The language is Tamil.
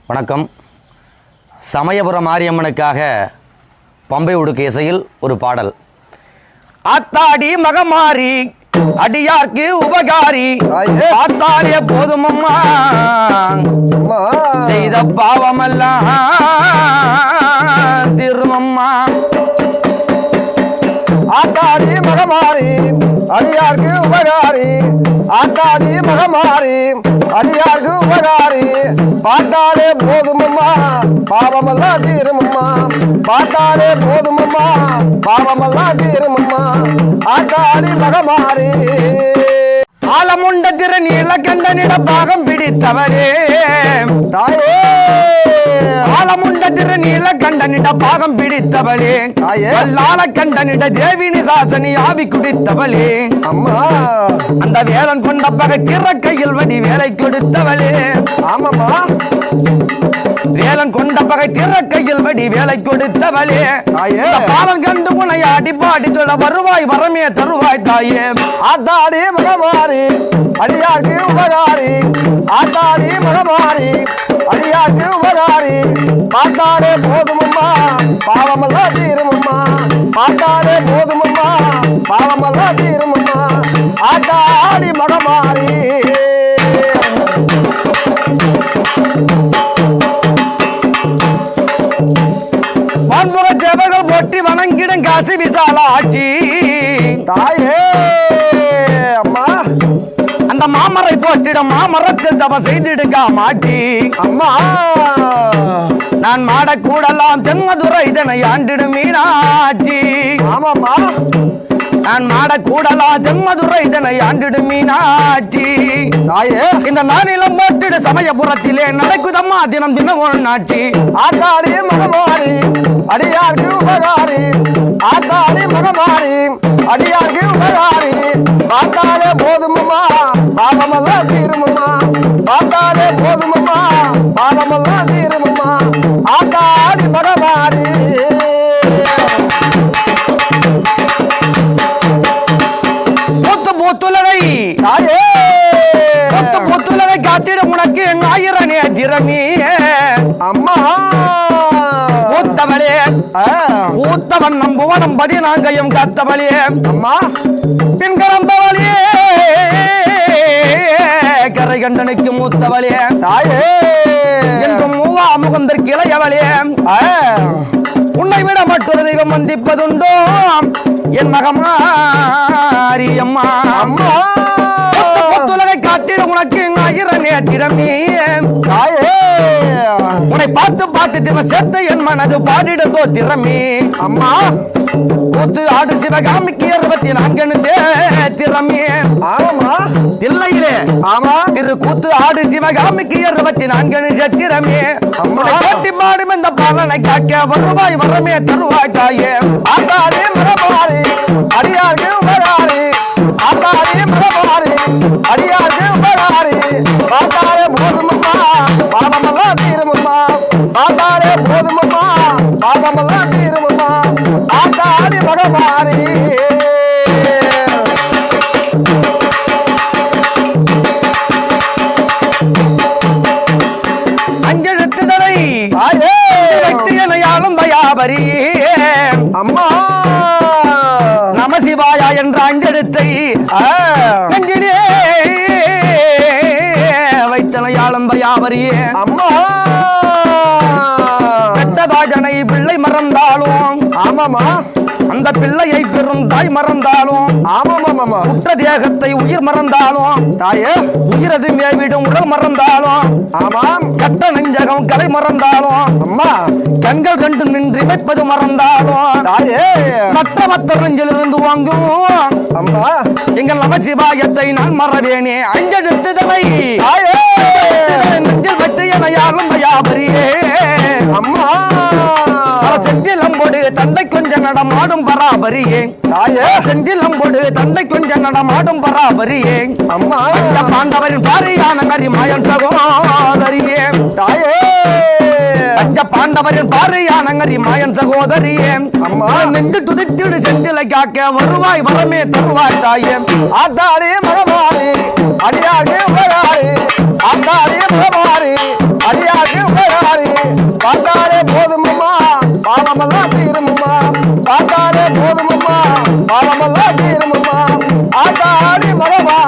வணக்கம். சமயபுரம் மாரியம்மனுக்காக பம்பை உடுக்கு இசையில் ஒரு பாடல். ஆத்தாடி மகமாரி அடியார்க்கு உபகாரி ஆத்தாடிய போதுமம்மா செய்த பாவமெல்லாம் திருமம்மா. ஆத்தாடி மகமாரி அடியார்க்கு உபகாரி ஆத்தாடி மகமாரி அடியார்க்கு உபகாரி பார்த்தாலே போதுமம்மா பாவமெல்லாம் தீருமம்மா பார்த்தாலே போதுமம்மா பாவமெல்லாம் தீருமம்மா ஆத்தாடி மகமாரி. ஆலமுண்ட திறநீள கண்டனிட பாகம் பிடித்தவரே தாயே ஆலமுண்ட திருநீல கண்டனிட பாகம் பிடித்தவளே லால கண்டனிட தேவினி சாசனி ஆவி குடித்தவளே அம்மா அந்த வேலன் கொண்ட பகை திற கையில் வடி வேலை கொடுத்தவளே. ஆமாம்மா வேலன் கொண்ட பகை திற கையில் வடி வேலை கொடுத்தவளே பாலன் கண்டு உனைய அடிப்பாடி தொட வருவாய் வரமே தருவாய் தாயே. ஆத்தாடி மகமாரி அடியார்க்கு உபகாரி ஆத்தாடி மகமாரி அடியார்க்கு உபகாரி பார்த்தாலே போதுமம்மா பாவமெல்லாம் தீருமம்மா பார்த்தாலே போதுமம்மா பாவமெல்லாம் தீருமம்மா ஆத்தாடி மகமாரி. வான்புக தேவர்கள் போற்றி வணங்கிடும் காசி விசால ஆட்சி தாயே அம்மா அந்த மாமரை போற்றிடும் மாமரத்தில் தவ செய்திடுங்க மாட்டி அம்மா நான் மாடக்கூடலாம் தென்மதுரை இதனை ஆண்டிடும் மீனாட்சி. ஆமாம்மா நான் மாடக்கூடலாம் தென்மதுரை இதனை ஆண்டிடும் மீனாட்சி. தாயே இந்த மாநிலம் போட்டிடு சமயபுரத்திலே நடக்குதம்மா தினம் தினம் ஒரு நாட்டி. ஆத்தாடி மகமாரி அடியார்க்கு உபகாரி ஆத்தாடி மகமாரி அடியார்க்கு உபகாரி பார்த்தாலே போதுமம்மா பாவமெல்லாம் தீருமம்மா பார்த்தாலே போதுமம்மா பாவமெல்லாம் தீருமம்மா ஆத்தாடி மகமாரி. மூத்து பூத்துலகை தாயே மூத்து பூத்துலகை காத்திட உனக்கு எங்க ஆயிரனே திறமே அம்மா ஊத்தவளே ஊத்தவன் நம்புவனம் பதி நாங்கையும் காத்தவளே அம்மா பின்கரந்தவளே கரை கண்டனுக்கு மூத்தவளே தாயே என்றும் மூவா முகந்தற்கு இளையவளே உன்னை விட மற்றொரு தெய்வம் வந்திப்பதுண்டோ என் மகமாரி அம்மா. அம்மா புத்துலகை காட்டிட உனக்கு ஆயிரனே திறமே தாயே உன்னை பார்த்து பார்த்து தின சேர்த்த என் மனது பாடிடதோ திறமே அம்மா கூத்து ஆடு சிவகாமிக்கு 64 திறமே. ஆமா தில்லையிலே ஆமா திரு கூத்து ஆடு சிவகாமிக்கு 64 திறமே. பாட்டி பாடும் இந்த பாலனை காக்க வருவாய் வரமே தருவாய் தாயே. ஆத்தாடி மரமாரி அடியார்க்கு உபகாரி ஆத்தாடி மரமாரி அடியார்க்கு உபகாரி பார்த்தாலே போதுமம்மா பாவமெல்லாம் தீருமம்மா பார்த்தாலே போதுமம்மா பாவமெல்லாம் தீருமம்மா ஆத்தாடி மரமாரி. அஞ்செழுத்துதலை வைத்து எனையாளும் பயாபரி அம்மா நமசிவாயா என்ற அஞ்செழுத்தை நெஞ்சிலே வைத்தனையாளும் பயாபரியே அம்மா பெற்றதாஜனை பிள்ளை மறந்தாலும் ஆமாமா அந்த பிள்ளையை பெறும் தாய் மறந்தாலும் ஆமாமாமா உற்ற தேகத்தை உயிர் மறந்தாலும் தாயே உயிரது மேவிடும் உடல் மறந்தாலும் ஆமாம் கட்ட நெஞ்சகம் கலை மறந்தாலும் அம்மா கண்கள் கண்டு நின்று வைப்பது மறந்தாலும் தாயே மற்ற நெஞ்சிலிருந்து வாங்கும் அம்மா எங்கள் நமசிவாயத்தை நான் மறவேனே. அஞ்செழுத்துதலை நெஞ்சில் வைத்து எனையாளும் பயாபரியே அம்மா செஞ்சில் அம்போடு தண்டை கொஞ்சம் நடமாடும் பராபரியே தாயே செஞ்சில் அம்போடு தண்டை கொஞ்சம் நடமாடும் பராபரியே அம்மா பாண்டவரின் பாரியான கரிமாயன் சகோதரியே தாயே பஞ்ச பாண்டவரின் பாரியான கரிமாயன் சகோதரியே அம்மா நெஞ்சு துதித்திடு செந்திலை காக்க வருவாய் வரமே தருவாய் தாயே. ஆத்தாடி மகமாரி அடியார்க்கு உபகாரி ஆத்தாடி மகமாரி அடியார்க்கு உபகாரி தீருமம்மா பார்த்தாலே போதுமம்மா பாவமெல்லாம் தீருமம்மா ஆத்தாடி மகமாரி